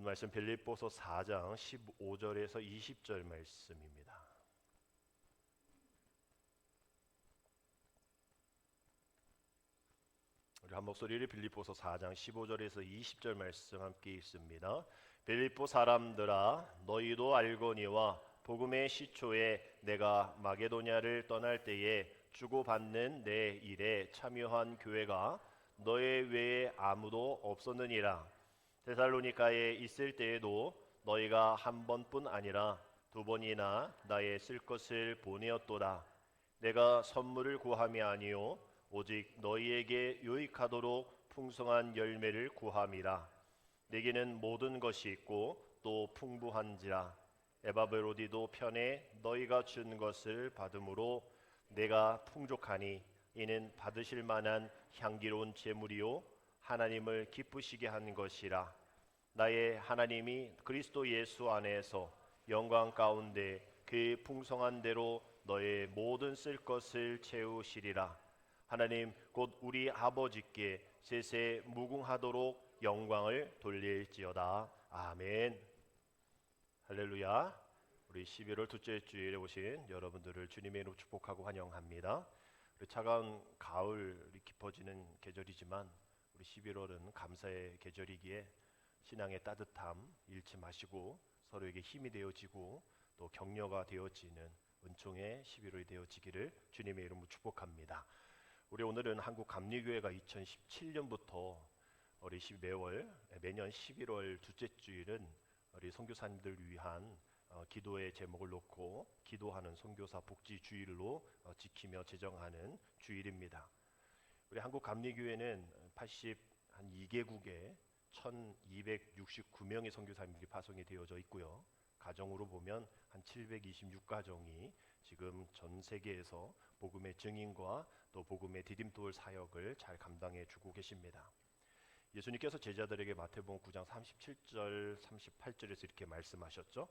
오늘 말씀 빌립보서 4장 15절에서 20절 말씀입니다. 우리 한 목소리를 빌립보서 4장 15절에서 20절 말씀 함께 읽습니다. 빌립보 사람들아, 너희도 알거니와 복음의 시초에 내가 마게도냐를 떠날 때에 주고받는 내 일에 참여한 교회가 너희 외에 아무도 없었느니라. 데살로니가에 있을 때에도 너희가 한 번뿐 아니라 두 번이나 나의 쓸 것을 보내었도다. 내가 선물을 구함이 아니요 오직 너희에게 유익하도록 풍성한 열매를 구함이라. 내게는 모든 것이 있고 또 풍부한지라. 에바브로디도 편에 너희가 준 것을 받음으로 내가 풍족하니 이는 받으실 만한 향기로운 제물이요 하나님을 기쁘시게 한 것이라. 나의 하나님이 그리스도 예수 안에서 영광 가운데 그 풍성한 대로 너의 모든 쓸 것을 채우시리라. 하나님 곧 우리 아버지께 세세 무궁하도록 영광을 돌릴지어다. 아멘. 할렐루야. 우리 11월 둘째 주일에 오신 여러분들을 주님의 이름으로 축복하고 환영합니다. 우리 차가운 가을이 깊어지는 계절이지만 우리 11월은 감사의 계절이기에 신앙의 따뜻함 잃지 마시고 서로에게 힘이 되어지고 또 격려가 되어지는 은총의 11월이 되어지기를 주님의 이름으로 축복합니다. 우리 오늘은 한국 감리교회가 2017년부터 우리 매년 11월 둘째 주일은 우리 선교사님들 위한 기도의 제목을 놓고 기도하는 선교사 복지 주일로 지키며 제정하는 주일입니다. 우리 한국 감리교회는 82개국에 1269명의 선교사님들이 파송이 되어져 있고요. 가정으로 보면 한 726가정이 지금 전 세계에서 복음의 증인과 또 복음의 디딤돌 사역을 잘 감당해 주고 계십니다. 예수님께서 제자들에게 마태복음 9장 37절 38절에서 이렇게 말씀하셨죠.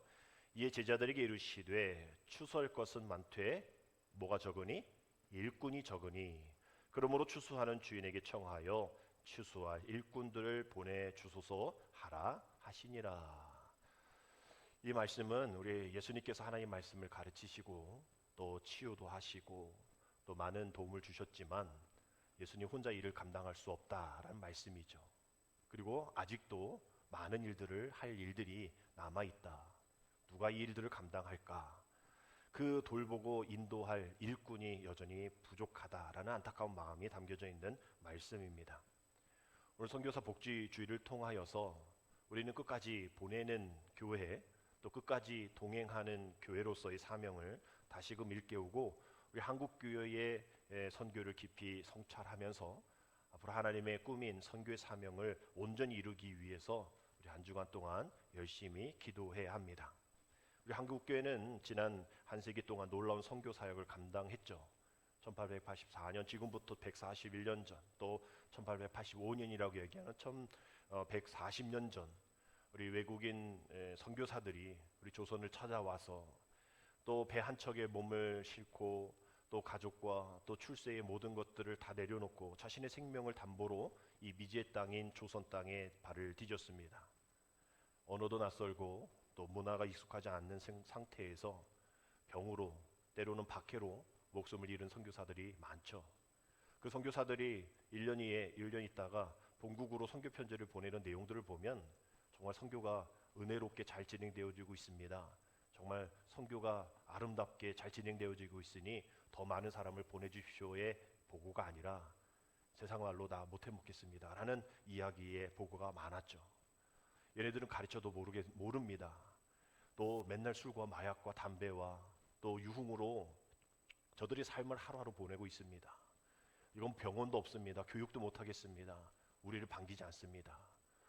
이에 제자들에게 이르시되 추수할 것은 많되 뭐가 적으니? 일꾼이 적으니 그러므로 추수하는 주인에게 청하여 추수할 일꾼들을 보내주소서 하라 하시니라. 이 말씀은 우리 예수님께서 하나님 말씀을 가르치시고 또 치유도 하시고 또 많은 도움을 주셨지만 예수님 혼자 일을 감당할 수 없다라는 말씀이죠. 그리고 아직도 많은 일들을 할 일들이 남아있다. 누가 이 일들을 감당할까? 그 돌보고 인도할 일꾼이 여전히 부족하다라는 안타까운 마음이 담겨져 있는 말씀입니다. 오늘 선교사 복지 주일을 통하여서 우리는 끝까지 보내는 교회 또 끝까지 동행하는 교회로서의 사명을 다시금 일깨우고 우리 한국 교회의 선교를 깊이 성찰하면서 앞으로 하나님의 꿈인 선교의 사명을 온전히 이루기 위해서 우리 한 주간 동안 열심히 기도해야 합니다. 우리 한국교회는 지난 한 세기 동안 놀라운 선교 사역을 감당했죠. 1884년 지금부터 141년 전 또 1885년이라고 얘기하는 1140년 전 우리 외국인 선교사들이 우리 조선을 찾아와서 또 배 한 척에 몸을 싣고 또 가족과 또 출세의 모든 것들을 다 내려놓고 자신의 생명을 담보로 이 미지의 땅인 조선 땅에 발을 디뎠습니다. 언어도 낯설고 또 문화가 익숙하지 않는 상태에서 병으로 때로는 박해로 목숨을 잃은 선교사들이 많죠. 그 선교사들이 1년 있다가 본국으로 선교 편지를 보내는 내용들을 보면 정말 선교가 은혜롭게 잘 진행되어지고 있습니다. 정말 선교가 아름답게 잘 진행되어지고 있으니 더 많은 사람을 보내주십시오의 보고가 아니라 세상 말로 다 못해 먹겠습니다 라는 이야기의 보고가 많았죠. 얘네들은 가르쳐도 모릅니다. 또 맨날 술과 마약과 담배와 또 유흥으로 저들이 삶을 하루하루 보내고 있습니다. 이건 병원도 없습니다. 교육도 못하겠습니다. 우리를 반기지 않습니다.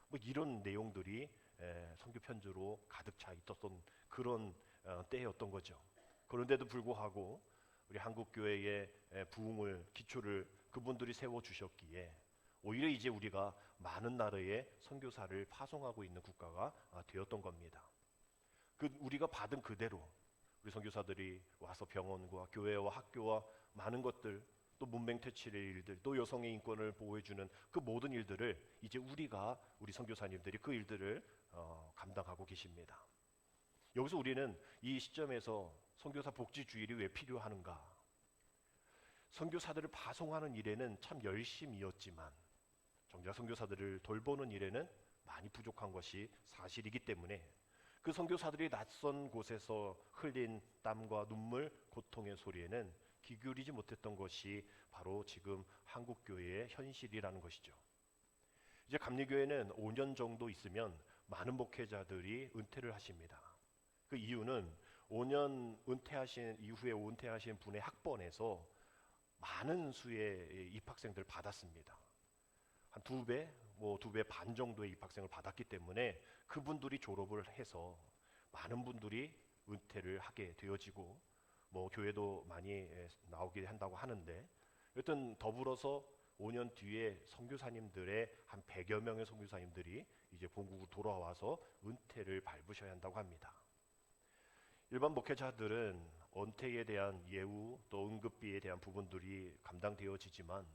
뭐 이런 내용들이 선교 편지로 가득 차 있었던 그런 때였던 거죠. 그런데도 불구하고 우리 한국 교회의 부흥을 기초를 그분들이 세워 주셨기에 오히려 이제 우리가 많은 나라의 선교사를 파송하고 있는 국가가 되었던 겁니다. 우리가 받은 그대로 우리 선교사들이 와서 병원과 교회와 학교와 많은 것들 또 문맹 퇴치의 일들, 또 여성의 인권을 보호해주는 그 모든 일들을 이제 우리 선교사님들이 그 일들을 감당하고 계십니다. 여기서 우리는 이 시점에서 선교사 복지 주일이 왜 필요하는가? 선교사들을 파송하는 일에는 참 열심이었지만 정작 선교사들을 돌보는 일에는 많이 부족한 것이 사실이기 때문에 그 선교사들이 낯선 곳에서 흘린 땀과 눈물, 고통의 소리에는 귀 기울이지 못했던 것이 바로 지금 한국교회의 현실이라는 것이죠. 이제 감리교회는 5년 정도 있으면 많은 목회자들이 은퇴를 하십니다. 그 이유는 5년 은퇴하신 이후에 은퇴하신 분의 학번에서 많은 수의 입학생들을 받았습니다. 한 2배, 2배 반 정도의 입학생을 받았기 때문에 그분들이 졸업을 해서 많은 분들이 은퇴를 하게 되어지고 교회도 많이 나오게 한다고 하는데, 여튼 더불어서 5년 뒤에 선교사님들의 한 100여 명의 선교사님들이 이제 본국으로 돌아와서 은퇴를 밟으셔야 한다고 합니다. 일반 목회자들은 은퇴에 대한 예우 또 응급비에 대한 부분들이 감당되어지지만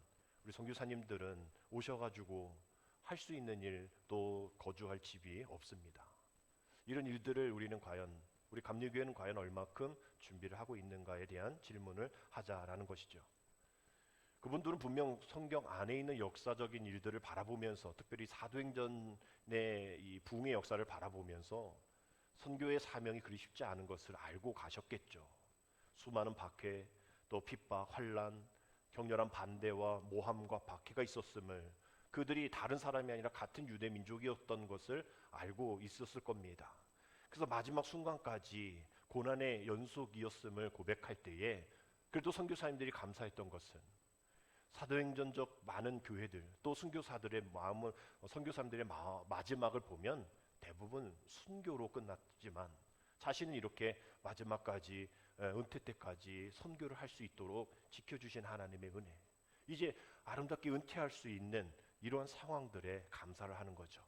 우리 선교사님들은 오셔가지고 할 수 있는 일 또 거주할 집이 없습니다. 이런 일들을 우리 감리교회는 과연 얼마큼 준비를 하고 있는가에 대한 질문을 하자라는 것이죠. 그분들은 분명 성경 안에 있는 역사적인 일들을 바라보면서, 특별히 사도행전의 이 부흥의 역사를 바라보면서 선교의 사명이 그리 쉽지 않은 것을 알고 가셨겠죠. 수많은 박해, 또 핍박, 환난, 격렬한 반대와 모함과 박해가 있었음을, 그들이 다른 사람이 아니라 같은 유대 민족이었던 것을 알고 있었을 겁니다. 그래서 마지막 순간까지 고난의 연속이었음을 고백할 때에 그래도 선교사님들이 감사했던 것은 사도행전적 많은 교회들 또 선교사들의 선교사님들의 마지막을 보면 대부분 순교로 끝났지만 자신은 이렇게 마지막까지 은퇴 때까지 선교를 할 수 있도록 지켜주신 하나님의 은혜, 이제 아름답게 은퇴할 수 있는 이러한 상황들에 감사를 하는 거죠.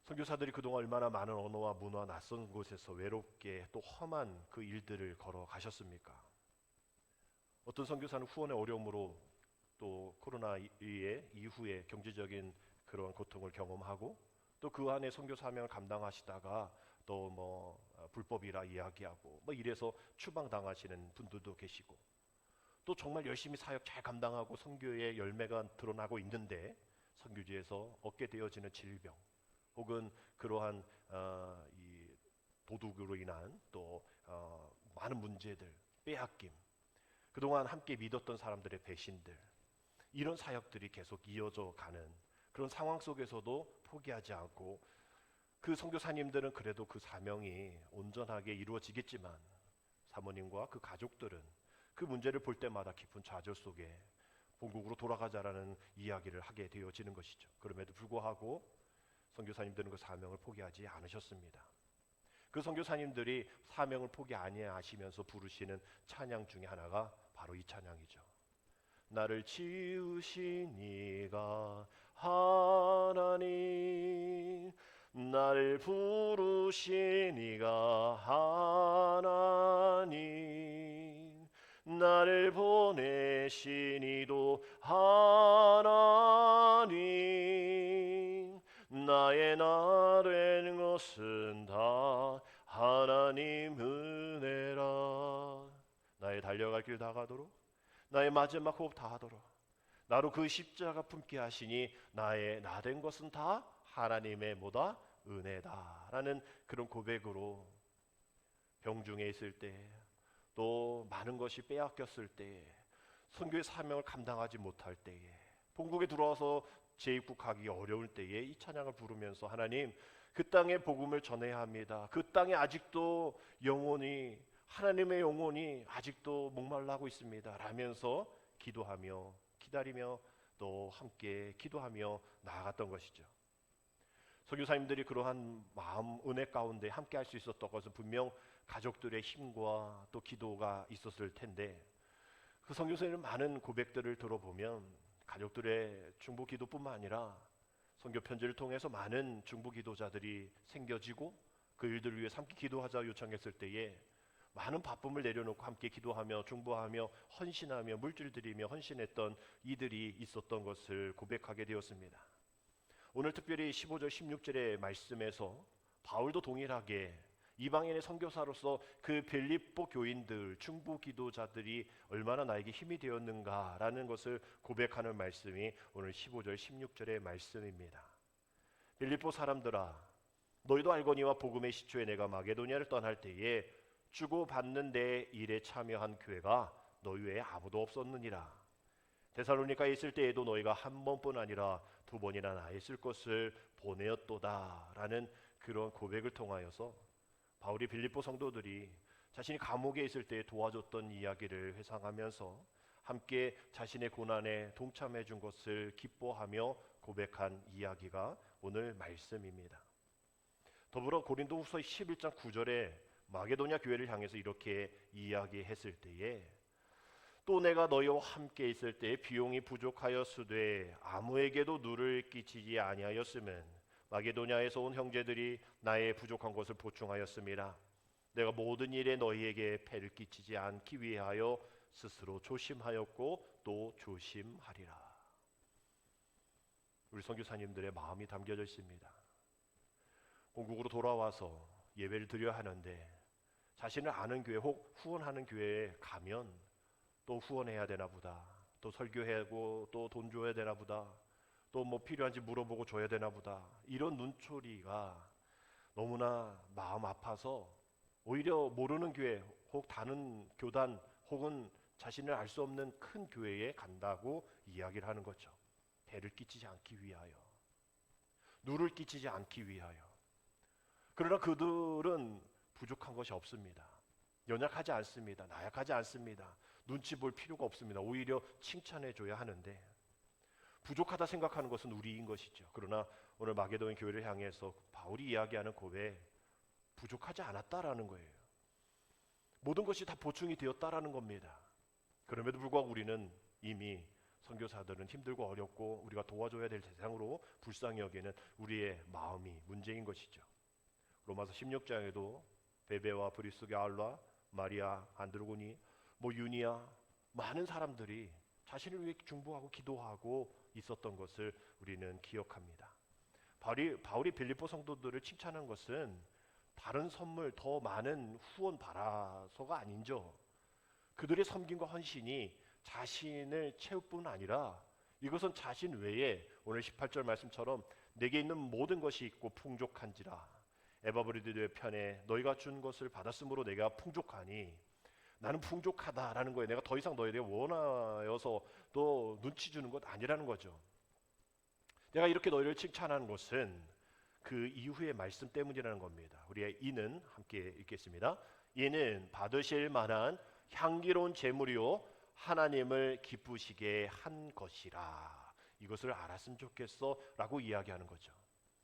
선교사들이 그동안 얼마나 많은 언어와 문화, 낯선 곳에서 외롭게 또 험한 그 일들을 걸어가셨습니까? 어떤 선교사는 후원의 어려움으로 또 코로나 이후에 경제적인 그러한 고통을 경험하고 또 그 안에 선교 사명을 감당하시다가 또 불법이라 이야기하고 이래서 추방당하시는 분들도 계시고, 또 정말 열심히 사역 잘 감당하고 선교의 열매가 드러나고 있는데 선교지에서 얻게 되어지는 질병 혹은 그러한 이 도둑으로 인한 또 많은 문제들, 빼앗김, 그동안 함께 믿었던 사람들의 배신들, 이런 사역들이 계속 이어져 가는 그런 상황 속에서도 포기하지 않고, 그 선교사님들은 그래도 그 사명이 온전하게 이루어지겠지만 사모님과 그 가족들은 그 문제를 볼 때마다 깊은 좌절 속에 본국으로 돌아가자라는 이야기를 하게 되어지는 것이죠. 그럼에도 불구하고 선교사님들은 그 사명을 포기하지 않으셨습니다. 그 선교사님들이 사명을 포기 아니하시면서 부르시는 찬양 중에 하나가 바로 이 찬양이죠. 나를 지으신 이가 하나님, 나를 부르신 이가 하나님, 나를 보내신 이도 하나님, 나의 나 된 것은 다 하나님 은혜라. 나의 달려갈 길 다 가도록, 나의 마지막 호흡 다 하도록 나로 그 십자가 품게 하시니 나의 나 된 것은 다 하나님의 뭐다? 은혜다라는 그런 고백으로 병중에 있을 때, 또 많은 것이 빼앗겼을 때에, 선교의 사명을 감당하지 못할 때에, 본국에 들어와서 재입국하기 어려울 때에 이 찬양을 부르면서 하나님, 그 땅에 복음을 전해야 합니다. 그 땅에 아직도 영혼이, 하나님의 영혼이 아직도 목말라하고 있습니다 라면서 기도하며 기다리며 또 함께 기도하며 나아갔던 것이죠. 선교사님들이 그러한 마음 은혜 가운데 함께 할 수 있었던 것은 분명 가족들의 힘과 또 기도가 있었을 텐데, 그 선교사님의 많은 고백들을 들어보면 가족들의 중보 기도뿐만 아니라 선교 편지를 통해서 많은 중보 기도자들이 생겨지고 그 일들을 위해 함께 기도하자 요청했을 때에 많은 바쁨을 내려놓고 함께 기도하며 중보하며 헌신하며 물질 드리며 헌신했던 이들이 있었던 것을 고백하게 되었습니다. 오늘 특별히 15절 16절의 말씀에서 바울도 동일하게 이방인의 선교사로서 그 빌립보 교인들, 중보 기도자들이 얼마나 나에게 힘이 되었는가라는 것을 고백하는 말씀이 오늘 15절 16절의 말씀입니다. 빌립보 사람들아, 너희도 알거니와 복음의 시초에 내가 마게도냐를 떠날 때에 주고받는 내 일에 참여한 교회가 너희 외에 아무도 없었느니라. 데살로니가에 있을 때에도 너희가 한 번뿐 아니라 두 번이나 나 있을 것을 보내었도다 라는 그런 고백을 통하여서 바울이 빌립보 성도들이 자신이 감옥에 있을 때 도와줬던 이야기를 회상하면서 함께 자신의 고난에 동참해 준 것을 기뻐하며 고백한 이야기가 오늘 말씀입니다. 더불어 고린도후서 11장 9절에 마게도냐 교회를 향해서 이렇게 이야기했을 때에 또 내가 너희와 함께 있을 때에 비용이 부족하였으되 아무에게도 누를 끼치지 아니하였으면 마게도냐에서 온 형제들이 나의 부족한 것을 보충하였음이라. 내가 모든 일에 너희에게 폐를 끼치지 않기 위하여 스스로 조심하였고 또 조심하리라. 우리 선교사님들의 마음이 담겨져 있습니다. 본국으로 돌아와서 예배를 드려야 하는데 자신을 아는 교회 혹 후원하는 교회에 가면 또 후원해야 되나 보다, 또 설교하고 또 돈 줘야 되나 보다, 또 뭐 필요한지 물어보고 줘야 되나 보다, 이런 눈초리가 너무나 마음 아파서 오히려 모르는 교회 혹 다른 교단 혹은 자신을 알 수 없는 큰 교회에 간다고 이야기를 하는 거죠. 배를 끼치지 않기 위하여, 누를 끼치지 않기 위하여. 그러나 그들은 부족한 것이 없습니다. 연약하지 않습니다. 나약하지 않습니다. 눈치 볼 필요가 없습니다. 오히려 칭찬해 줘야 하는데 부족하다 생각하는 것은 우리인 것이죠. 그러나 오늘 마게도니 교회를 향해서 바울이 이야기하는 고백, 부족하지 않았다라는 거예요. 모든 것이 다 보충이 되었다라는 겁니다. 그럼에도 불구하고 우리는 이미 선교사들은 힘들고 어렵고 우리가 도와줘야 될 대상으로 불쌍히 여기는 우리의 마음이 문제인 것이죠. 로마서 16장에도 베베와 브리스게 알라, 마리아, 안드로고니, 유니아 많은 사람들이 자신을 위해 중보하고 기도하고 있었던 것을 우리는 기억합니다. 바울이 빌립보 성도들을 칭찬한 것은 다른 선물 더 많은 후원 바라서가 아닌죠. 그들의 섬김과 헌신이 자신을 채울 뿐 아니라 이것은 자신 외에 오늘 18절 말씀처럼 내게 있는 모든 것이 있고 풍족한지라. 에바브리드의 편에 너희가 준 것을 받았으므로 내가 풍족하니, 나는 풍족하다라는 거예요. 내가 더 이상 너희에게 원하여서 또 눈치 주는 것 아니라는 거죠. 내가 이렇게 너희를 칭찬하는 것은 그 이후의 말씀 때문이라는 겁니다. 우리의 이는 함께 읽겠습니다. 이는 받으실 만한 향기로운 제물이요 하나님을 기쁘시게 한 것이라. 이것을 알았으면 좋겠어 라고 이야기하는 거죠.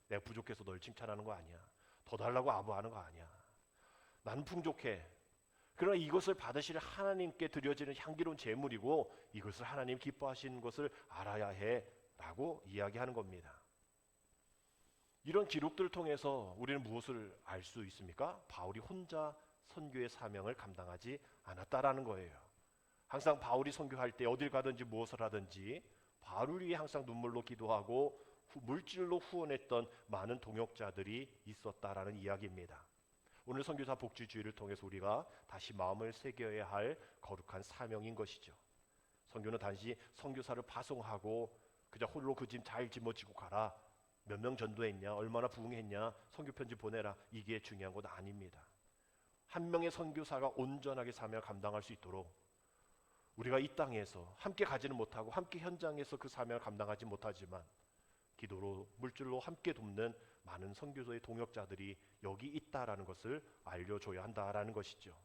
내가 부족해서 널 칭찬하는 거 아니야. 더 달라고 아부하는 거 아니야. 나는 풍족해. 그러나 이것을 받으실 하나님께 드려지는 향기로운 제물이고 이것을 하나님 기뻐하시는 것을 알아야 해 라고 이야기하는 겁니다. 이런 기록들을 통해서 우리는 무엇을 알 수 있습니까? 바울이 혼자 선교의 사명을 감당하지 않았다라는 거예요. 항상 바울이 선교할 때 어딜 가든지 무엇을 하든지 바울을 위해 항상 눈물로 기도하고 물질로 후원했던 많은 동역자들이 있었다라는 이야기입니다. 오늘 선교사 복지주의를 통해서 우리가 다시 마음을 새겨야 할 거룩한 사명인 것이죠. 선교는 단지 선교사를 파송하고 그저 홀로 그 짐 잘 짊어지고 가라, 몇 명 전도했냐, 얼마나 부흥했냐, 선교 편지 보내라, 이게 중요한 것 아닙니다. 한 명의 선교사가 온전하게 사명을 감당할 수 있도록 우리가 이 땅에서 함께 가지는 못하고 함께 현장에서 그 사명을 감당하지 못하지만 기도로 물질로 함께 돕는 많은 선교소의 동역자들이 여기 있다라는 것을 알려줘야 한다라는 것이죠.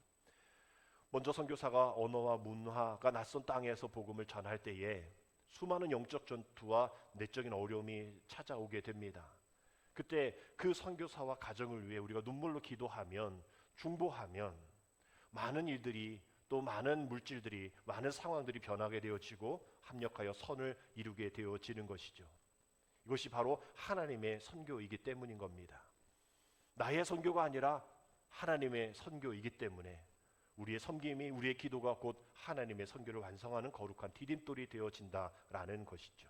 먼저 선교사가 언어와 문화가 낯선 땅에서 복음을 전할 때에 수많은 영적 전투와 내적인 어려움이 찾아오게 됩니다. 그때 그 선교사와 가정을 위해 우리가 눈물로 기도하면, 중보하면 많은 일들이, 또 많은 물질들이, 많은 상황들이 변하게 되어지고 합력하여 선을 이루게 되어지는 것이죠. 이것이 바로 하나님의 선교이기 때문인 겁니다. 나의 선교가 아니라 하나님의 선교이기 때문에 우리의 섬김이, 우리의 기도가 곧 하나님의 선교를 완성하는 거룩한 디딤돌이 되어진다라는 것이죠.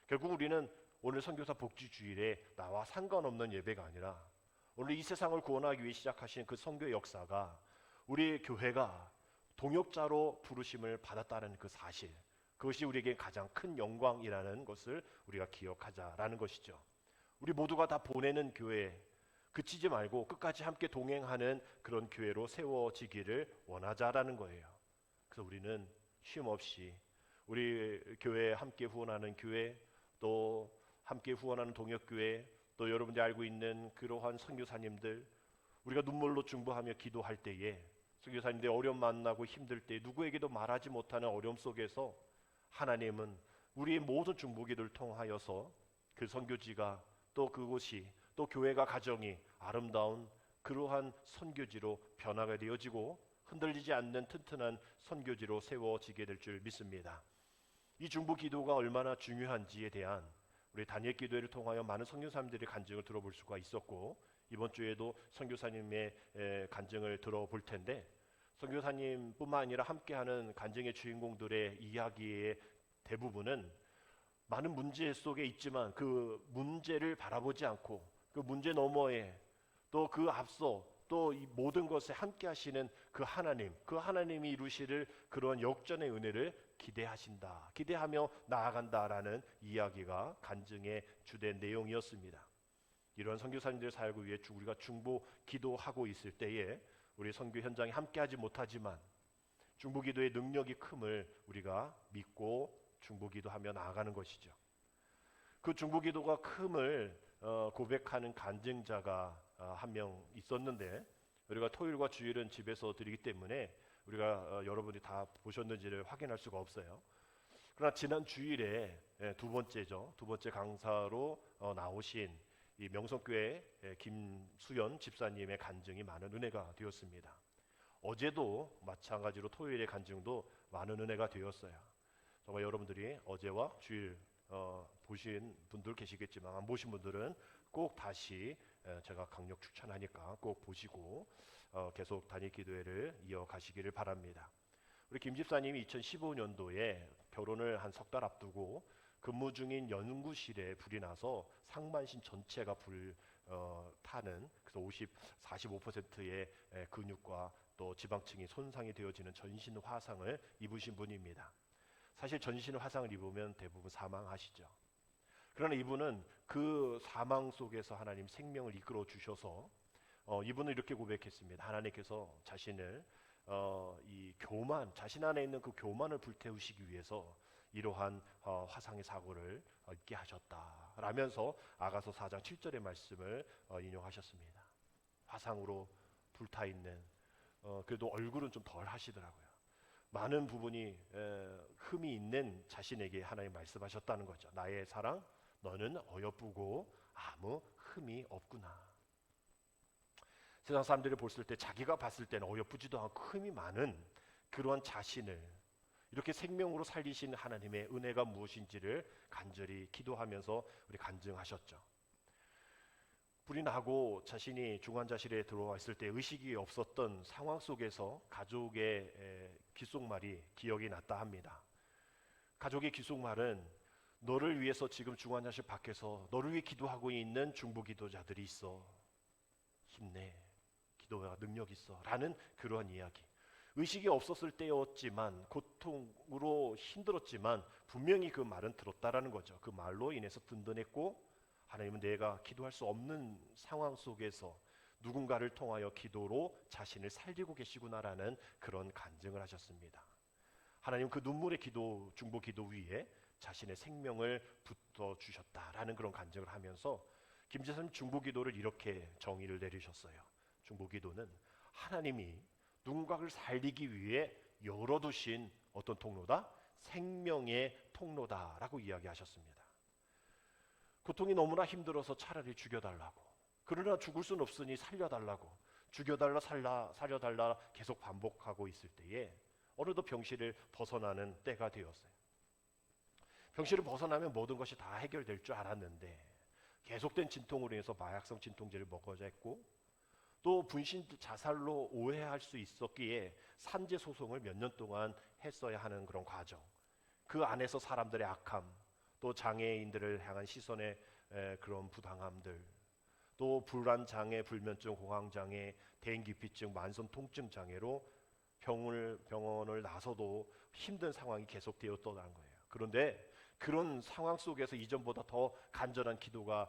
결국 우리는 오늘 선교사 복지주일에 나와 상관없는 예배가 아니라 오늘 이 세상을 구원하기 위해 시작하신 그 선교 역사가 우리 교회가 동역자로 부르심을 받았다는 그 사실, 그것이 우리에게 가장 큰 영광이라는 것을 우리가 기억하자라는 것이죠. 우리 모두가 다 보내는 교회, 그치지 말고 끝까지 함께 동행하는 그런 교회로 세워지기를 원하자라는 거예요. 그래서 우리는 쉼 없이 우리 교회에 함께 후원하는 교회, 또 함께 후원하는 동역교회, 또 여러분들이 알고 있는 그러한 선교사님들, 우리가 눈물로 중보하며 기도할 때에, 선교사님들이 어려움 만나고 힘들 때 누구에게도 말하지 못하는 어려움 속에서 하나님은 우리의 모든 중보기도를 통하여서 그 선교지가, 또 그곳이, 또 교회가, 가정이 아름다운 그러한 선교지로 변화가 되어지고 흔들리지 않는 튼튼한 선교지로 세워지게 될 줄 믿습니다. 이 중보기도가 얼마나 중요한지에 대한 우리 단일 기도회를 통하여 많은 선교사님들의 간증을 들어볼 수가 있었고, 이번 주에도 선교사님의 간증을 들어볼 텐데, 선교사님뿐만 아니라 함께하는 간증의 주인공들의 이야기의 대부분은 많은 문제 속에 있지만 그 문제를 바라보지 않고 그 문제 너머에 또 그 앞서 또 이 모든 것에 함께 하시는 그 하나님, 그 하나님이 이루실 그런 역전의 은혜를 기대하신다, 기대하며 나아간다라는 이야기가 간증의 주된 내용이었습니다. 이런 선교사님들을 살고 위해 우리가 중보 기도하고 있을 때에 우리 선교 현장에 함께하지 못하지만 중보 기도의 능력이 큼을 우리가 믿고 중보 기도하며 나아가는 것이죠. 그 중보 기도가 큼을 고백하는 간증자가 한 명 있었는데, 우리가 토요일과 주일은 집에서 드리기 때문에 우리가 여러분이 다 보셨는지를 확인할 수가 없어요. 그러나 지난 주일에 두 번째 강사로 나오신 이 명성교회 김수연 집사님의 간증이 많은 은혜가 되었습니다. 어제도 마찬가지로 토요일의 간증도 많은 은혜가 되었어요. 정말 여러분들이 어제와 주일 보신 분들 계시겠지만 안 보신 분들은 꼭 다시 제가 강력 추천하니까 꼭 보시고 계속 단일 기도회를 이어가시기를 바랍니다. 우리 김 집사님이 2015년도에 결혼을 한 석 달 앞두고 근무 중인 연구실에 불이 나서 상반신 전체가 불 타는, 그래서 45%의 근육과 또 지방층이 손상이 되어지는 전신 화상을 입으신 분입니다. 사실 전신 화상을 입으면 대부분 사망하시죠. 그러나 이분은 그 사망 속에서 하나님 생명을 이끌어 주셔서 이분은 이렇게 고백했습니다. 하나님께서 자신을 이 교만, 자신 안에 있는 그 교만을 불태우시기 위해서 이러한 화상의 사고를 입게 하셨다 라면서 아가서 4장 7절의 말씀을 인용하셨습니다. 화상으로 불타 있는, 그래도 얼굴은 좀 덜 하시더라고요. 많은 부분이 흠이 있는 자신에게 하나님 말씀하셨다는 거죠. 나의 사랑, 너는 어여쁘고 아무 흠이 없구나. 세상 사람들이 봤을 때, 자기가 봤을 때는 어여쁘지도 않고 흠이 많은 그러한 자신을 이렇게 생명으로 살리신 하나님의 은혜가 무엇인지를 간절히 기도하면서 우리 간증하셨죠. 불이 나고 자신이 중환자실에 들어와 있을 때 의식이 없었던 상황 속에서 가족의 귓속말이 기억이 났다 합니다. 가족의 귓속말은, 너를 위해서 지금 중환자실 밖에서 너를 위해 기도하고 있는 중보 기도자들이 있어, 힘내, 기도가 능력 있어 라는 그러한 이야기. 의식이 없었을 때였지만, 고통으로 힘들었지만 분명히 그 말은 들었다라는 거죠. 그 말로 인해서 든든했고, 하나님은 내가 기도할 수 없는 상황 속에서 누군가를 통하여 기도로 자신을 살리고 계시구나라는 그런 간증을 하셨습니다. 하나님 그 눈물의 기도, 중보 기도 위에 자신의 생명을 붓어 주셨다라는 그런 간증을 하면서 김 지사님 중보 기도를 이렇게 정의를 내리셨어요. 중보 기도는 하나님이 누군가를 살리기 위해 열어두신 어떤 통로다? 생명의 통로다라고 이야기하셨습니다. 고통이 너무나 힘들어서 차라리 죽여달라고, 그러나 죽을 수는 없으니 살려달라고, 죽여달라 살려달라 계속 반복하고 있을 때에 어느덧 병실을 벗어나는 때가 되었어요. 병실을 벗어나면 모든 것이 다 해결될 줄 알았는데 계속된 진통으로 인해서 마약성 진통제를 먹어야 했고, 또 분신 자살로 오해할 수 있었기에 산재 소송을 몇 년 동안 했어야 하는 그런 과정, 그 안에서 사람들의 악함, 또 장애인들을 향한 시선의 그런 부당함들, 또 불안 장애, 불면증, 공황 장애, 대인기피증, 만성 통증 장애로 병원을 나서도 힘든 상황이 계속되었다는 거예요. 그런데 그런 상황 속에서 이전보다 더 간절한 기도가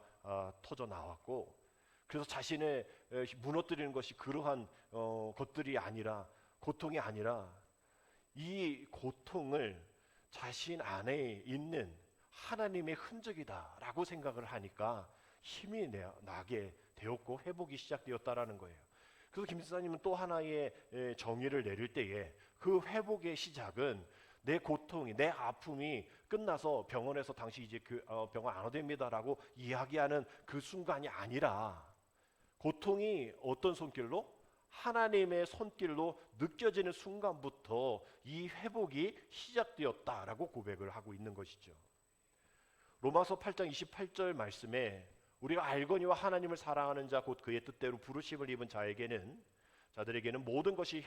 터져 나왔고, 그래서 자신의 무너뜨리는 것이 그러한 것들이 아니라, 고통이 아니라 이 고통을 자신 안에 있는 하나님의 흔적이다라고 생각을 하니까 힘이 나게 되었고 회복이 시작되었다라는 거예요. 그래서 김 지사님은 또 하나의 정의를 내릴 때에 그 회복의 시작은 내 고통이, 내 아픔이 끝나서 병원에서 당시 이제 병원 안 와도 됩니다라고 이야기하는 그 순간이 아니라, 고통이 어떤 손길로? 하나님의 손길로 느껴지는 순간부터 이 회복이 시작되었다라고 고백을 하고 있는 것이죠. 로마서 8장 28절 말씀에 우리가 알거니와 하나님을 사랑하는 자 곧 그의 뜻대로 부르심을 입은 자들에게는 모든 것이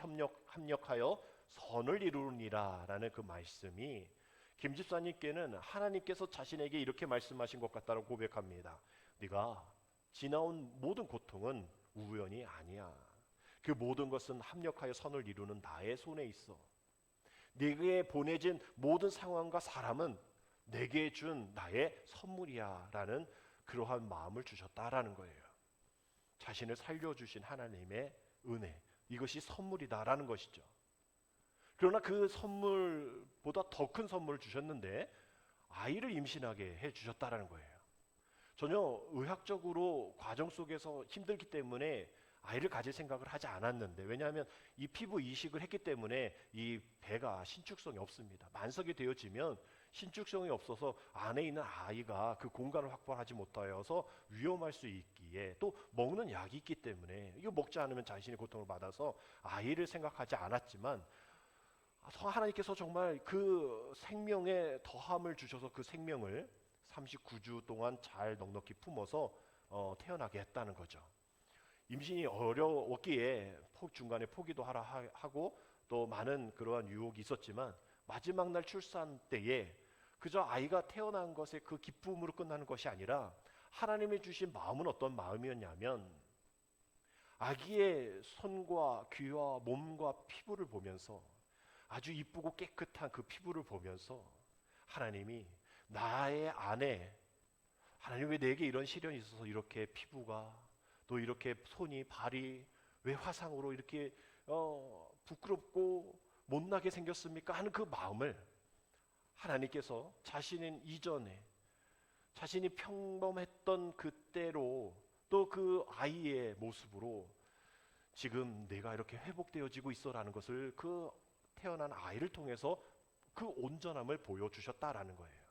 합력하여 선을 이루느니라 라는 그 말씀이 김 집사님께는 하나님께서 자신에게 이렇게 말씀하신 것 같다고 고백합니다. 네가 지나온 모든 고통은 우연이 아니야. 그 모든 것은 합력하여 선을 이루는 나의 손에 있어. 네게 보내진 모든 상황과 사람은 내게 준 나의 선물이야 라는 그러한 마음을 주셨다라는 거예요. 자신을 살려주신 하나님의 은혜, 이것이 선물이다라는 것이죠. 그러나 그 선물보다 더 큰 선물을 주셨는데 아이를 임신하게 해주셨다라는 거예요. 전혀 의학적으로 과정 속에서 힘들기 때문에 아이를 가질 생각을 하지 않았는데, 왜냐하면 이 피부 이식을 했기 때문에 이 배가 신축성이 없습니다. 만석이 되어지면 신축성이 없어서 안에 있는 아이가 그 공간을 확보하지 못하여서 위험할 수 있기에, 또 먹는 약이 있기 때문에 이거 먹지 않으면 자신이 고통을 받아서 아이를 생각하지 않았지만, 하나님께서 정말 그 생명에 더함을 주셔서 그 생명을 39주 동안 잘 넉넉히 품어서 태어나게 했다는 거죠. 임신이 어려웠기에 중간에 포기도 하고 또 많은 그러한 유혹이 있었지만, 마지막 날 출산 때에 그저 아이가 태어난 것의 그 기쁨으로 끝나는 것이 아니라 하나님이 주신 마음은 어떤 마음이었냐면, 아기의 손과 귀와 몸과 피부를 보면서, 아주 이쁘고 깨끗한 그 피부를 보면서 하나님이 나의 안에, 하나님 왜 내게 이런 시련이 있어서 이렇게 피부가, 또 이렇게 손이, 발이 왜 화상으로 이렇게 부끄럽고 못나게 생겼습니까? 하는 그 마음을 하나님께서 자신은 이전에 자신이 평범했던 그때로, 또 그 아이의 모습으로 지금 내가 이렇게 회복되어지고 있어라는 것을 그 태어난 아이를 통해서 그 온전함을 보여주셨다라는 거예요.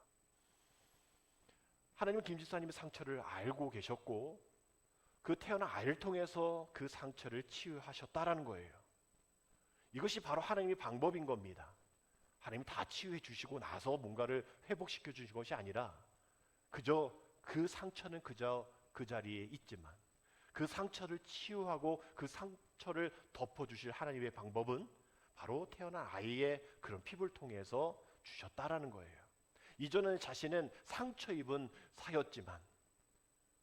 하나님은 김 집사님의 상처를 알고 계셨고 그 태어난 아이를 통해서 그 상처를 치유하셨다라는 거예요. 이것이 바로 하나님의 방법인 겁니다. 하나님이 다 치유해 주시고 나서 뭔가를 회복시켜 주신 것이 아니라, 그저 그 상처는 그저 그 자리에 있지만 그 상처를 치유하고 그 상처를 덮어주실 하나님의 방법은 바로 태어난 아이의 그런 피부를 통해서 주셨다라는 거예요. 이전에 자신은 상처 입은 사였지만,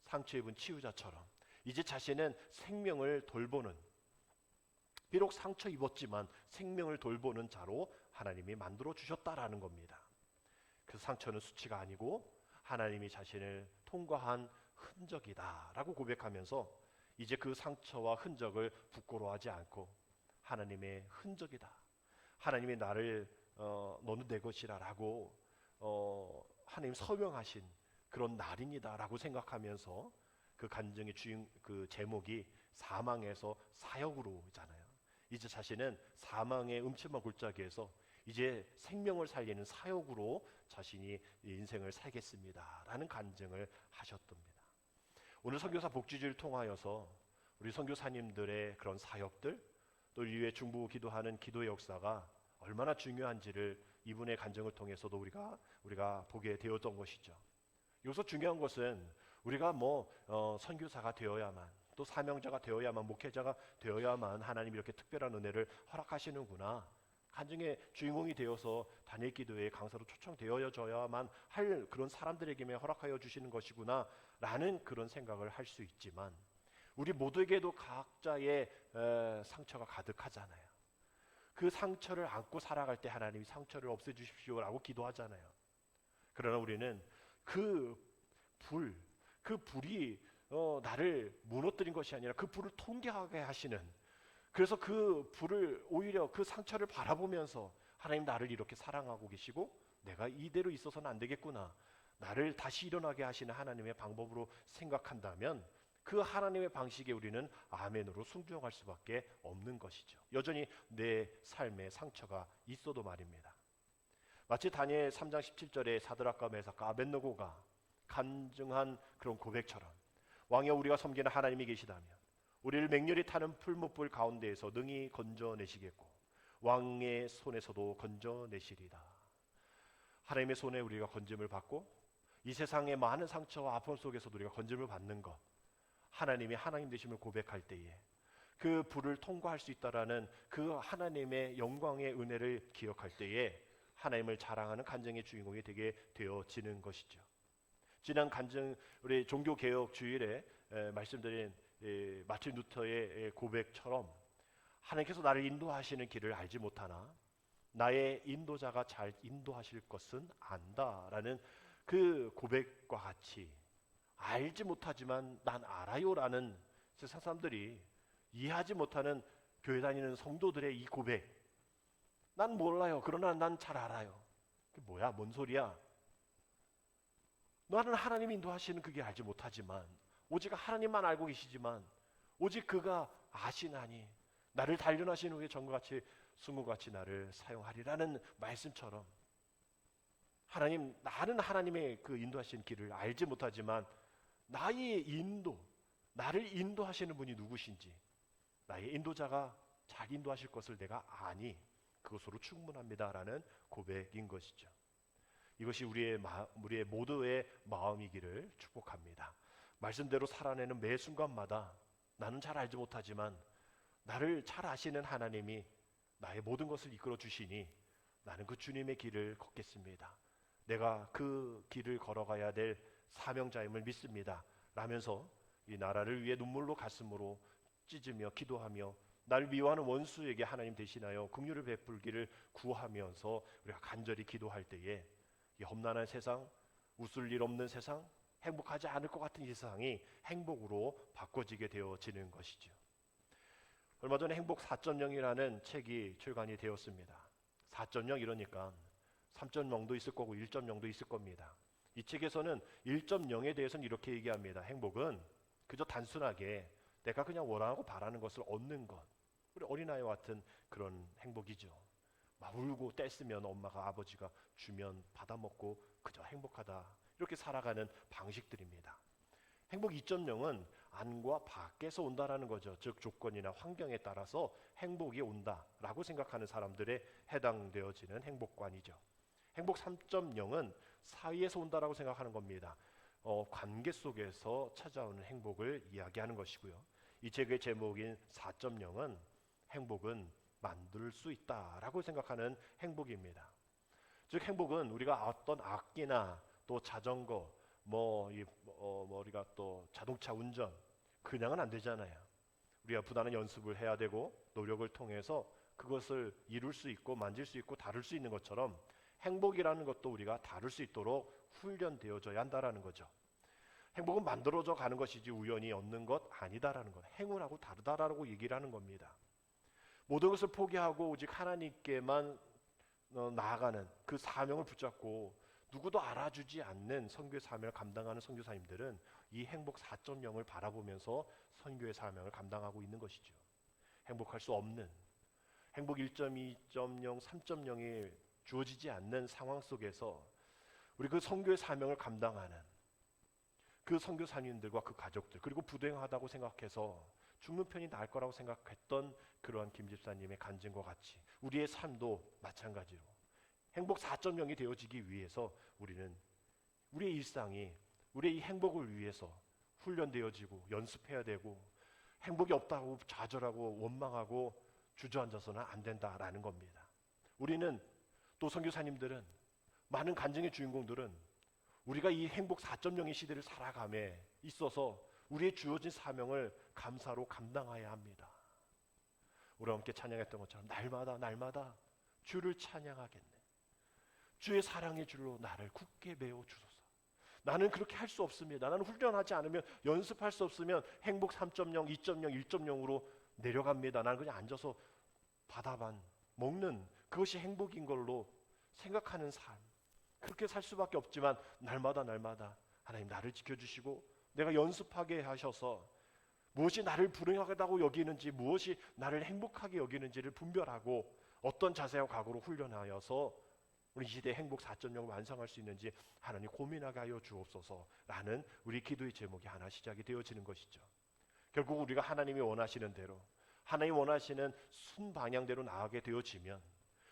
상처 입은 치유자처럼 이제 자신은 생명을 돌보는, 비록 상처 입었지만 생명을 돌보는 자로 하나님이 만들어 주셨다라는 겁니다. 그 상처는 수치가 아니고 하나님이 자신을 통과한 흔적이다라고 고백하면서 이제 그 상처와 흔적을 부끄러워하지 않고 하나님의 흔적이다, 하나님이 나를 너는 내 것이라라고 하나님 서명하신 그런 날입니다라고 생각하면서, 그 간증의 그 제목이 사망에서 사역으로잖아요. 이제 자신은 사망의 음침한 골짜기에서 이제 생명을 살리는 사역으로 자신이 인생을 살겠습니다라는 간증을 하셨답니다. 오늘 선교사 복지주를 통하여서 우리 선교사님들의 그런 사역들, 또 이후에 중보 기도하는 기도의 역사가 얼마나 중요한지를 이분의 간증을 통해서도 우리가 보게 되었던 것이죠. 여기서 중요한 것은 우리가 선교사가 되어야만, 또 사명자가 되어야만, 목회자가 되어야만 하나님이 이렇게 특별한 은혜를 허락하시는구나. 간증의 주인공이 되어서 단일 기도회 강사로 초청되어져야만 할 그런 사람들에게만 허락하여 주시는 것이구나 라는 그런 생각을 할 수 있지만, 우리 모두에게도 각자의 상처가 가득하잖아요. 그 상처를 안고 살아갈 때 하나님이 상처를 없애주십시오라고 기도하잖아요. 그러나 우리는 그 불이 나를 무너뜨린 것이 아니라 그 불을 통과하게 하시는, 그래서 그 불을, 오히려 그 상처를 바라보면서 하나님 나를 이렇게 사랑하고 계시고 내가 이대로 있어서는 안 되겠구나, 나를 다시 일어나게 하시는 하나님의 방법으로 생각한다면 그 하나님의 방식에 우리는 아멘으로 순종할 수밖에 없는 것이죠. 여전히 내 삶에 상처가 있어도 말입니다. 마치 다니엘 3장 17절에 사드락과 메삭과 아벳느고가 간증한 그런 고백처럼, 왕이여 우리가 섬기는 하나님이 계시다면 우리를 맹렬히 타는 풀무불 가운데에서 능히 건져내시겠고 왕의 손에서도 건져내시리다. 하나님의 손에 우리가 건짐을 받고 이 세상의 많은 상처와 아픔 속에서도 우리가 건짐을 받는 것, 하나님이 하나님 되심을 고백할 때에 그 불을 통과할 수 있다라는 그 하나님의 영광의 은혜를 기억할 때에 하나님을 자랑하는 간증의 주인공이 되게 되어지는 것이죠. 지난 간증, 우리 종교개혁 주일에 말씀드린 마틴 루터의 고백처럼, 하나님께서 나를 인도하시는 길을 알지 못하나 나의 인도자가 잘 인도하실 것은 안다라는 그 고백과 같이, 알지 못하지만 난 알아요라는 세상 사람들이 이해하지 못하는 교회 다니는 성도들의 이 고백, 난 몰라요 그러나 난 잘 알아요. 그게 뭐야, 뭔 소리야. 나는 하나님 인도하시는 그게 알지 못하지만 오직 하나님만 알고 계시지만 오직 그가 아시나니 나를 단련하신 후에 전과 같이 승우같이 나를 사용하리라는 말씀처럼, 하나님, 나는 하나님의 그 인도하신 길을 알지 못하지만 나의 나를 인도하시는 분이 누구신지, 나의 인도자가 잘 인도하실 것을 내가 아니 그것으로 충분합니다라는 고백인 것이죠. 이것이 우리의 모두의 마음이기를 축복합니다. 말씀대로 살아내는 매 순간마다 나는 잘 알지 못하지만 나를 잘 아시는 하나님이 나의 모든 것을 이끌어 주시니 나는 그 주님의 길을 걷겠습니다. 내가 그 길을 걸어가야 될 사명자임을 믿습니다 라면서 이 나라를 위해 눈물로 가슴으로 찢으며 기도하며 나를 미워하는 원수에게 하나님 대신하여 긍휼을 베풀기를 구하면서 우리가 간절히 기도할 때에 이 험난한 세상, 웃을 일 없는 세상, 행복하지 않을 것 같은 이 세상이 행복으로 바꿔지게 되어지는 것이죠. 얼마 전에 행복 4.0이라는 책이 출간이 되었습니다. 4.0 이러니까 3.0도 있을 거고 1.0도 있을 겁니다. 이 책에서는 1.0에 대해서는 이렇게 얘기합니다. 행복은 그저 단순하게 내가 그냥 원하고 바라는 것을 얻는 것, 우리 어린아이와 같은 그런 행복이죠. 막 울고 떼쓰면 엄마가 아버지가 주면 받아먹고 그저 행복하다, 이렇게 살아가는 방식들입니다. 행복 2.0은 안과 밖에서 온다라는 거죠. 즉 조건이나 환경에 따라서 행복이 온다라고 생각하는 사람들에 해당되어지는 행복관이죠. 행복 3.0은 사이에서 온다라고 생각하는 겁니다. 관계 속에서 찾아오는 행복을 이야기하는 것이고요. 이 책의 제목인 4.0은 행복은 만들 수 있다라고 생각하는 행복입니다. 즉 행복은 우리가 어떤 악기나 또 자전거, 우리가 또 자동차 운전 그냥은 안 되잖아요. 우리가 부단한 연습을 해야 되고 노력을 통해서 그것을 이룰 수 있고 만질 수 있고 다룰 수 있는 것처럼 행복이라는 것도 우리가 다룰 수 있도록 훈련되어져야 한다라는 거죠. 행복은 만들어져 가는 것이지 우연히 얻는 것 아니다라는 것, 행운하고 다르다라고 얘기를 하는 겁니다. 모든 것을 포기하고 오직 하나님께만 나아가는 그 사명을 붙잡고 누구도 알아주지 않는 선교의 사명을 감당하는 선교사님들은 이 행복 4.0을 바라보면서 선교의 사명을 감당하고 있는 것이죠. 행복할 수 없는, 행복 1.2, 2.0, 3.0이 주어지지 않는 상황 속에서 우리 그 선교의 사명을 감당하는 그 선교사님들과 그 가족들, 그리고 부도행하다고 생각해서 죽는 편이 나을 거라고 생각했던 그러한 김 집사님의 간증과 같이 우리의 삶도 마찬가지로 행복 4.0이 되어지기 위해서 우리는 우리의 일상이 우리의 이 행복을 위해서 훈련되어지고 연습해야 되고 행복이 없다고 좌절하고 원망하고 주저앉아서는 안 된다라는 겁니다. 우리는 또 선교사님들은, 많은 간증의 주인공들은 우리가 이 행복 4.0의 시대를 살아감에 있어서 우리의 주어진 사명을 감사로 감당해야 합니다. 우리가 함께 찬양했던 것처럼 날마다 주를 찬양하겠네. 주의 사랑의 줄로 나를 굳게 메워 주소서. 나는 그렇게 할 수 없습니다. 나는 훈련하지 않으면, 연습할 수 없으면 행복 3.0, 2.0, 1.0으로 내려갑니다. 나는 그냥 앉아서 바다만 먹는 그것이 행복인 걸로 생각하는 삶, 그렇게 살 수밖에 없지만 날마다 하나님 나를 지켜주시고 내가 연습하게 하셔서 무엇이 나를 불행하다고 여기는지, 무엇이 나를 행복하게 여기는지를 분별하고 어떤 자세와 각오로 훈련하여서 우리 시대의 행복 4.0을 완성할 수 있는지 하나님 고민하게 하여 주옵소서라는 우리 기도의 제목이 하나 시작이 되어지는 것이죠. 결국 우리가 하나님이 원하시는 대로, 하나님 원하시는 순방향대로 나아가게 되어지면,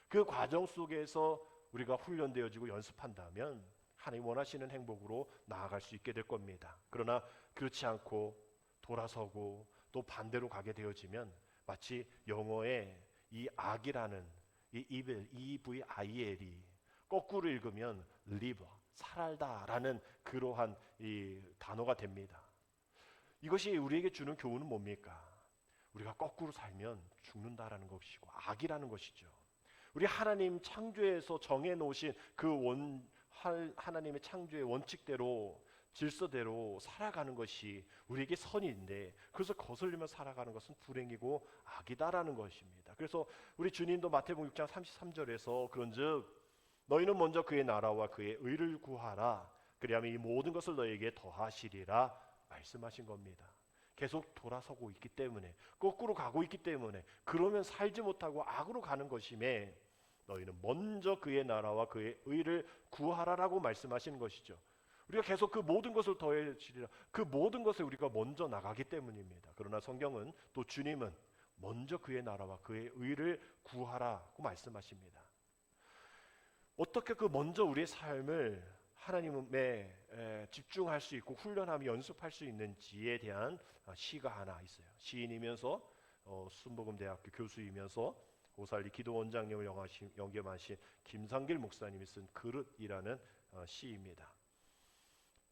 그 과정 속에서 우리가 훈련되어지고 연습한다면 하나님 원하시는 행복으로 나아갈 수 있게 될 겁니다. 그러나 그렇지 않고 돌아서고 또 반대로 가게 되어지면 마치 영어의 이 악이라는 이 EVIL이 거꾸로 읽으면 live, 살다라는 그러한 이 단어가 됩니다. 이것이 우리에게 주는 교훈은 뭡니까? 우리가 거꾸로 살면 죽는다라는 것이고 악이라는 것이죠. 우리 하나님 창조에서 정해놓으신 그 하나님의 창조의 원칙대로, 질서대로 살아가는 것이 우리에게 선인데, 그래서 거슬리며 살아가는 것은 불행이고 악이다라는 것입니다. 그래서 우리 주님도 마태복음 6장 33절에서 그런즉 너희는 먼저 그의 나라와 그의 의를 구하라, 그리하면 이 모든 것을 너희에게 더하시리라 말씀하신 겁니다. 계속 돌아서고 있기 때문에, 거꾸로 가고 있기 때문에, 그러면 살지 못하고 악으로 가는 것임에 너희는 먼저 그의 나라와 그의 의를 구하라라고 말씀하시는 것이죠. 우리가 계속 그 모든 것을 더해주리라, 그 모든 것에 우리가 먼저 나가기 때문입니다. 그러나 성경은 또 주님은 먼저 그의 나라와 그의 의를 구하라고 말씀하십니다. 어떻게 그 먼저 우리의 삶을 하나님에 집중할 수 있고 훈련하며 연습할 수 있는지에 대한 시가 하나 있어요. 시인이면서 순복음대학교 교수이면서 오살리 기도원장님을 영접하신 김상길 목사님이 쓴 그릇이라는 시입니다.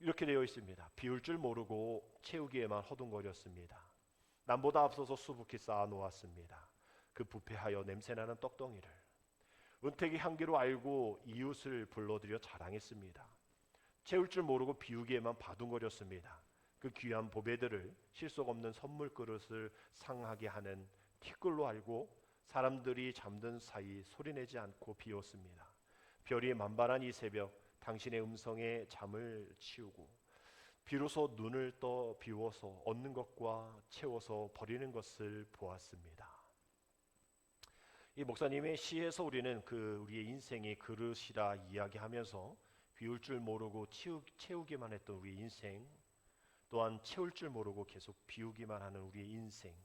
이렇게 되어 있습니다. 비울 줄 모르고 채우기에만 허둥거렸습니다. 남보다 앞서서 수북히 쌓아 놓았습니다. 그 부패하여 냄새나는 떡덩이를 은택의 향기로 알고 이웃을 불러들여 자랑했습니다. 채울 줄 모르고 비우기에만 바둥거렸습니다. 그 귀한 보배들을 실속 없는 선물 그릇을 상하게 하는 티끌로 알고 사람들이 잠든 사이 소리내지 않고 비웠습니다. 별이 만발한 이 새벽 당신의 음성에 잠을 치우고 비로소 눈을 떠 비워서 얻는 것과 채워서 버리는 것을 보았습니다. 이 목사님의 시에서 우리는 우리의 인생이 그릇이라 이야기하면서 비울 줄 모르고 채우기만 했던 우리의 인생, 또한 채울 줄 모르고 계속 비우기만 하는 우리의 인생,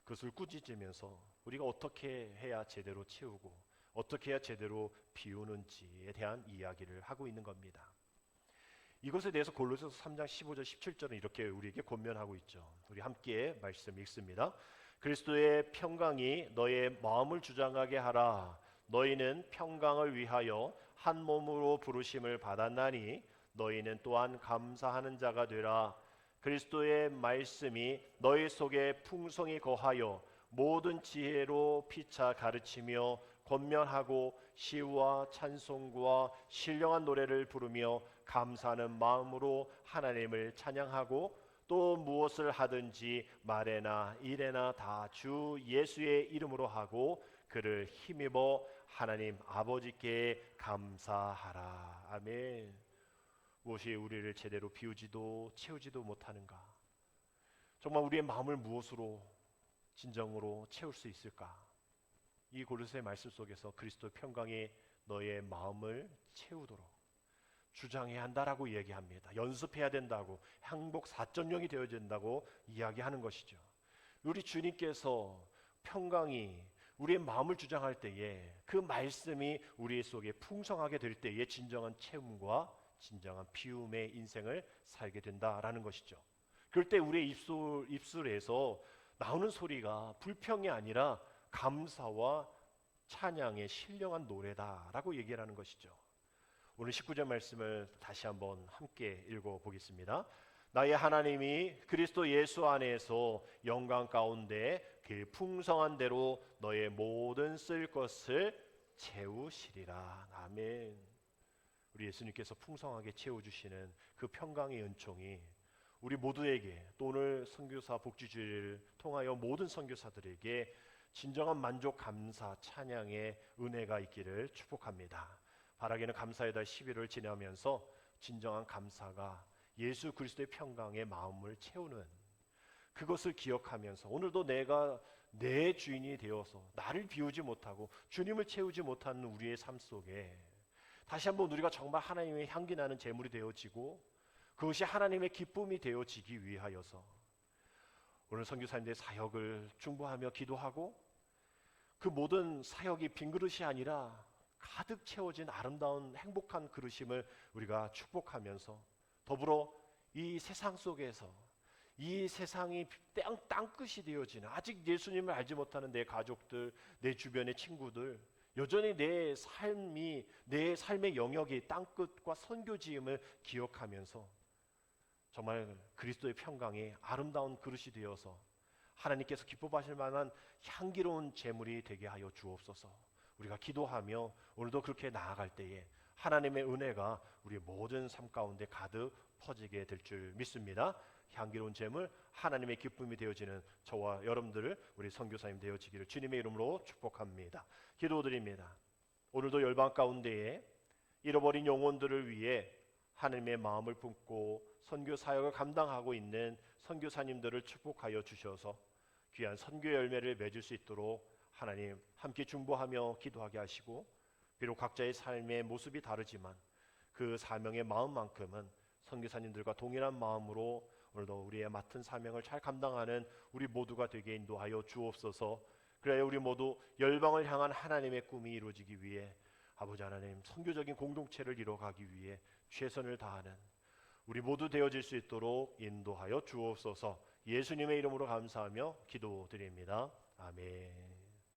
그것을 꾸짖으면서 우리가 어떻게 해야 제대로 채우고 어떻게 해야 제대로 비우는지에 대한 이야기를 하고 있는 겁니다. 이것에 대해서 골로새서 3장 15절 17절은 이렇게 우리에게 권면하고 있죠. 우리 함께 말씀 읽습니다. 그리스도의 평강이 너의 마음을 주장하게 하라. 너희는 평강을 위하여 한 몸으로 부르심을 받았나니 너희는 또한 감사하는 자가 되라. 그리스도의 말씀이 너희 속에 풍성히 거하여 모든 지혜로 피차 가르치며 권면하고 시와 찬송과 신령한 노래를 부르며 감사하는 마음으로 하나님을 찬양하고 또 무엇을 하든지 말에나 일에나 다 주 예수의 이름으로 하고 그를 힘입어 하나님 아버지께 감사하라. 아멘. 무엇이 우리를 제대로 비우지도 채우지도 못하는가? 정말 우리의 마음을 무엇으로 진정으로 채울 수 있을까? 이 골로새 말씀 속에서 그리스도의 평강이 너의 마음을 채우도록 주장해야 한다라고 얘기합니다. 연습해야 된다고, 행복 4.0이 되어야 된다고 이야기하는 것이죠. 우리 주님께서 평강이 우리의 마음을 주장할 때에, 그 말씀이 우리 속에 풍성하게 될 때에 진정한 채움과 진정한 비움의 인생을 살게 된다라는 것이죠. 그럴 때 우리의 입술에서 나오는 소리가 불평이 아니라 감사와 찬양의 신령한 노래다라고 얘기를 하는 것이죠. 오늘 19절 말씀을 다시 한번 함께 읽어보겠습니다. 나의 하나님이 그리스도 예수 안에서 영광 가운데 그 풍성한 대로 너의 모든 쓸 것을 채우시리라. 아멘. 우리 예수님께서 풍성하게 채워주시는 그 평강의 은총이 우리 모두에게, 또 오늘 선교사 복지주의를 통하여 모든 선교사들에게 진정한 만족, 감사, 찬양의 은혜가 있기를 축복합니다. 바라기는 감사의 달 11월 지나면서 진정한 감사가 예수 그리스도의 평강의 마음을 채우는, 그것을 기억하면서 오늘도 내가 내 주인이 되어서 나를 비우지 못하고 주님을 채우지 못하는 우리의 삶 속에 다시 한번 우리가 정말 하나님의 향기 나는 제물이 되어지고 그것이 하나님의 기쁨이 되어지기 위하여서 오늘 선교사님들의 사역을 중보하며 기도하고, 그 모든 사역이 빈 그릇이 아니라 가득 채워진 아름다운 행복한 그릇임을 우리가 축복하면서, 더불어 이 세상 속에서 이 세상이 땅끝이 되어지는, 아직 예수님을 알지 못하는 내 가족들, 내 주변의 친구들, 여전히 내 삶의 영역이 땅끝과 선교지임을 기억하면서 정말 그리스도의 평강이 아름다운 그릇이 되어서 하나님께서 기뻐하실 만한 향기로운 제물이 되게 하여 주옵소서. 우리가 기도하며 오늘도 그렇게 나아갈 때에 하나님의 은혜가 우리 모든 삶 가운데 가득 퍼지게 될 줄 믿습니다. 향기로운 제물, 하나님의 기쁨이 되어지는 저와 여러분들, 우리 선교사님 되어지기를 주님의 이름으로 축복합니다. 기도드립니다. 오늘도 열방 가운데에 잃어버린 영혼들을 위해 하나님의 마음을 품고 선교 사역을 감당하고 있는 선교사님들을 축복하여 주셔서 귀한 선교 열매를 맺을 수 있도록 하나님 함께 중보하며 기도하게 하시고, 비록 각자의 삶의 모습이 다르지만 그 사명의 마음만큼은 선교사님들과 동일한 마음으로 오늘도 우리의 맡은 사명을 잘 감당하는 우리 모두가 되게 인도하여 주옵소서. 그래야 우리 모두 열방을 향한 하나님의 꿈이 이루어지기 위해 아버지 하나님 선교적인 공동체를 이뤄가기 위해 최선을 다하는 우리 모두 되어질 수 있도록 인도하여 주옵소서. 예수님의 이름으로 감사하며 기도드립니다. 아멘.